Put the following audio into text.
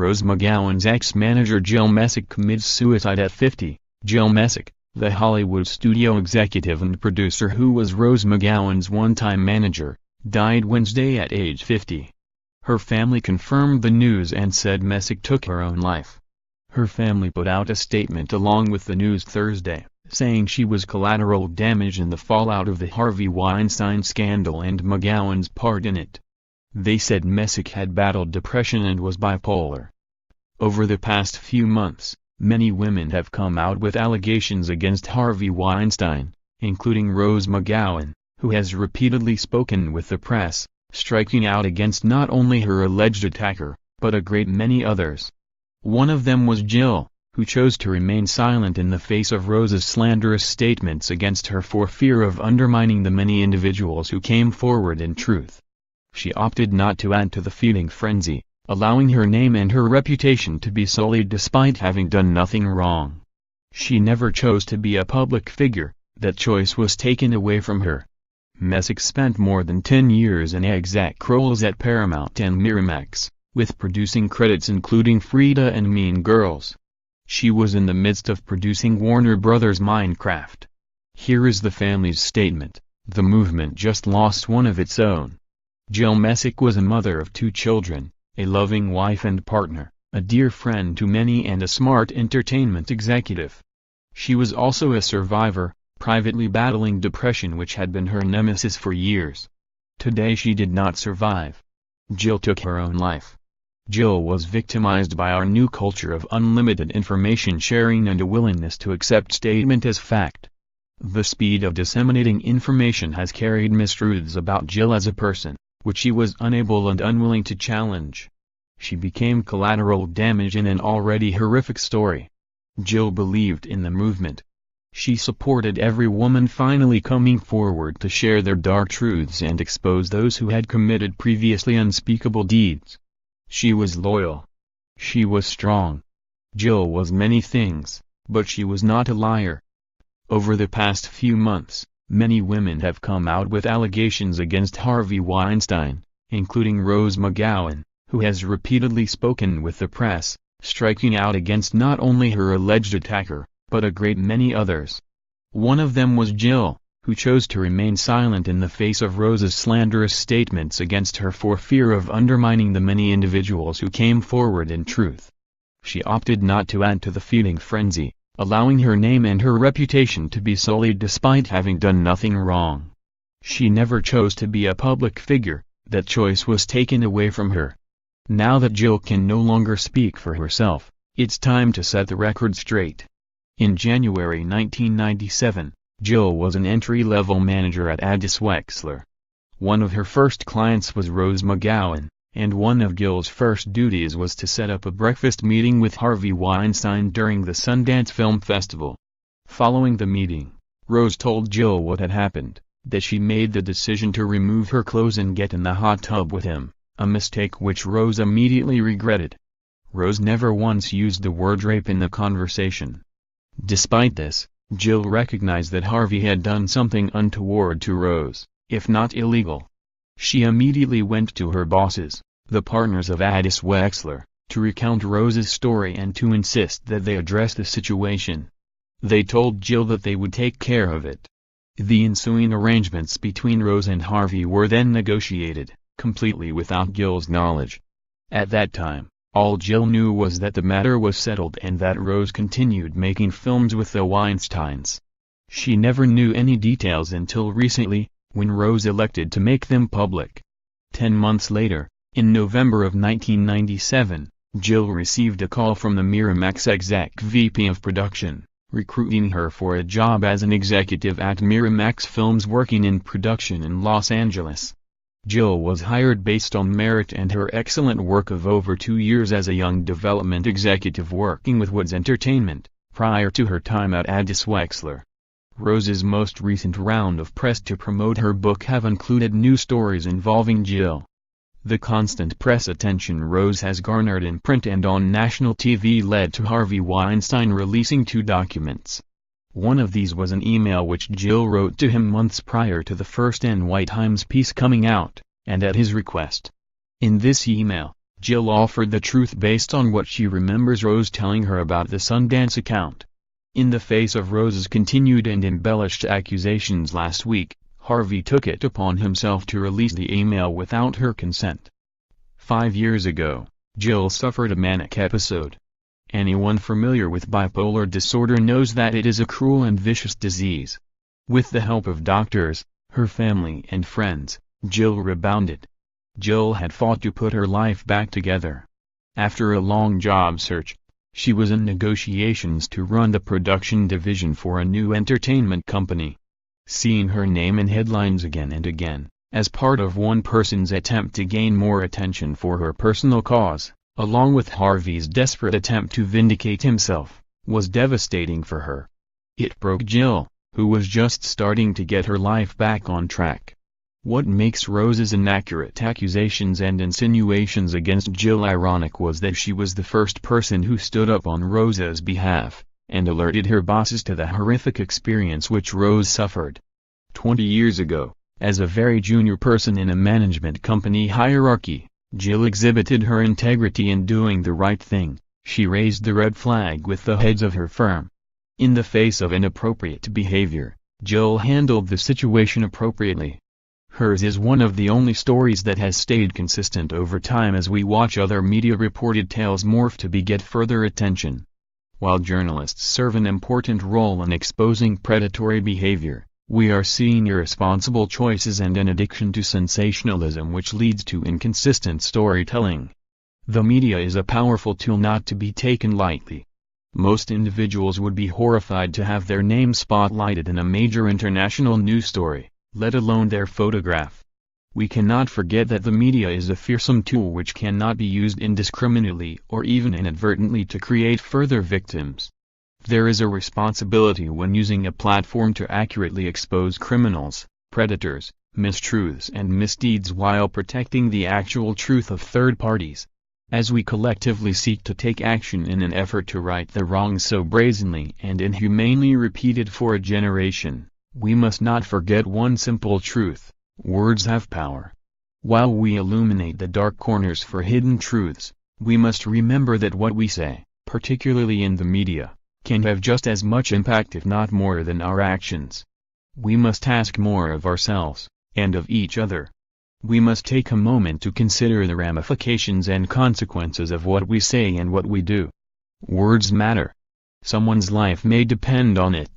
Rose McGowan's ex-manager Jill Messick commits suicide at 50. Jill Messick, the Hollywood studio executive and producer who was Rose McGowan's one-time manager, died Wednesday at age 50. Her family confirmed the news and said Messick took her own life. Her family put out a statement along with the news Thursday, saying she was collateral damage in the fallout of the Harvey Weinstein scandal and McGowan's part in it. They said Messick had battled depression and was bipolar. Over the past few months, many women have come out with allegations against Harvey Weinstein, including Rose McGowan, who has repeatedly spoken with the press, striking out against not only her alleged attacker, but a great many others. One of them was Jill, who chose to remain silent in the face of Rose's slanderous statements against her for fear of undermining the many individuals who came forward in truth. She opted not to add to the feeding frenzy, allowing her name and her reputation to be sullied despite having done nothing wrong. She never chose to be a public figure, that choice was taken away from her. Messick spent more than 10 years in exec roles at Paramount and Miramax, with producing credits including Frida and Mean Girls. She was in the midst of producing Warner Brothers' Minecraft. Here is the family's statement: "The movement just lost one of its own." Jill Messick was a mother of 2 children, a loving wife and partner, a dear friend to many and a smart entertainment executive. She was also a survivor, privately battling depression which had been her nemesis for years. Today she did not survive. Jill took her own life. Jill was victimized by our new culture of unlimited information sharing and a willingness to accept statement as fact. The speed of disseminating information has carried mistruths about Jill as a person, which she was unable and unwilling to challenge. She became collateral damage in an already horrific story. Jill believed in the movement. She supported every woman finally coming forward to share their dark truths and expose those who had committed previously unspeakable deeds. She was loyal. She was strong. Jill was many things, but she was not a liar. Over the past few months, many women have come out with allegations against Harvey Weinstein, including Rose McGowan, who has repeatedly spoken with the press, striking out against not only her alleged attacker, but a great many others. One of them was Jill, who chose to remain silent in the face of Rose's slanderous statements against her for fear of undermining the many individuals who came forward in truth. She opted not to add to the feeding frenzy, allowing her name and her reputation to be sullied despite having done nothing wrong. She never chose to be a public figure, that choice was taken away from her. Now that Jill can no longer speak for herself, it's time to set the record straight. In January 1997, Jill was an entry-level manager at Addis Wexler. One of her first clients was Rose McGowan, and one of Jill's first duties was to set up a breakfast meeting with Harvey Weinstein during the Sundance Film Festival. Following the meeting, Rose told Jill what had happened, that she made the decision to remove her clothes and get in the hot tub with him, a mistake which Rose immediately regretted. Rose never once used the word rape in the conversation. Despite this, Jill recognized that Harvey had done something untoward to Rose, if not illegal. She immediately went to her bosses, the partners of Addis Wexler, to recount Rose's story and to insist that they address the situation. They told Jill that they would take care of it. The ensuing arrangements between Rose and Harvey were then negotiated, completely without Jill's knowledge. At that time, all Jill knew was that the matter was settled and that Rose continued making films with the Weinsteins. She never knew any details until recently, when Rose elected to make them public. 10 months later, in November of 1997, Jill received a call from the Miramax exec VP of production, recruiting her for a job as an executive at Miramax Films working in production in Los Angeles. Jill was hired based on merit and her excellent work of over 2 years as a young development executive working with Woods Entertainment, prior to her time at Addis Wexler. Rose's most recent round of press to promote her book have included new stories involving Jill. The constant press attention Rose has garnered in print and on national TV led to Harvey Weinstein releasing 2 documents. One of these was an email which Jill wrote to him months prior to the first NY Times piece coming out, and at his request. In this email, Jill offered the truth based on what she remembers Rose telling her about the Sundance account. In the face of Rose's continued and embellished accusations last week, Harvey took it upon himself to release the email without her consent. 5 years ago, Jill suffered a manic episode. Anyone familiar with bipolar disorder knows that it is a cruel and vicious disease. With the help of doctors, her family and friends, Jill rebounded. Jill had fought to put her life back together. After a long job search, she was in negotiations to run the production division for a new entertainment company. Seeing her name in headlines again and again, as part of one person's attempt to gain more attention for her personal cause, along with Harvey's desperate attempt to vindicate himself, was devastating for her. It broke Jill, who was just starting to get her life back on track. What makes Rose's inaccurate accusations and insinuations against Jill ironic was that she was the first person who stood up on Rose's behalf, and alerted her bosses to the horrific experience which Rose suffered. 20 years ago, as a very junior person in a management company hierarchy, Jill exhibited her integrity in doing the right thing. She raised the red flag with the heads of her firm. In the face of inappropriate behavior, Jill handled the situation appropriately. Hers is one of the only stories that has stayed consistent over time as we watch other media-reported tales morph to beget further attention. While journalists serve an important role in exposing predatory behavior, we are seeing irresponsible choices and an addiction to sensationalism which leads to inconsistent storytelling. The media is a powerful tool not to be taken lightly. Most individuals would be horrified to have their name spotlighted in a major international news story, let alone their photograph. We cannot forget that the media is a fearsome tool which cannot be used indiscriminately or even inadvertently to create further victims. There is a responsibility when using a platform to accurately expose criminals, predators, mistruths and misdeeds while protecting the actual truth of third parties. As we collectively seek to take action in an effort to right the wrongs so brazenly and inhumanely repeated for a generation, we must not forget one simple truth: words have power. While we illuminate the dark corners for hidden truths, we must remember that what we say, particularly in the media, can have just as much impact if not more than our actions. We must ask more of ourselves, and of each other. We must take a moment to consider the ramifications and consequences of what we say and what we do. Words matter. Someone's life may depend on it.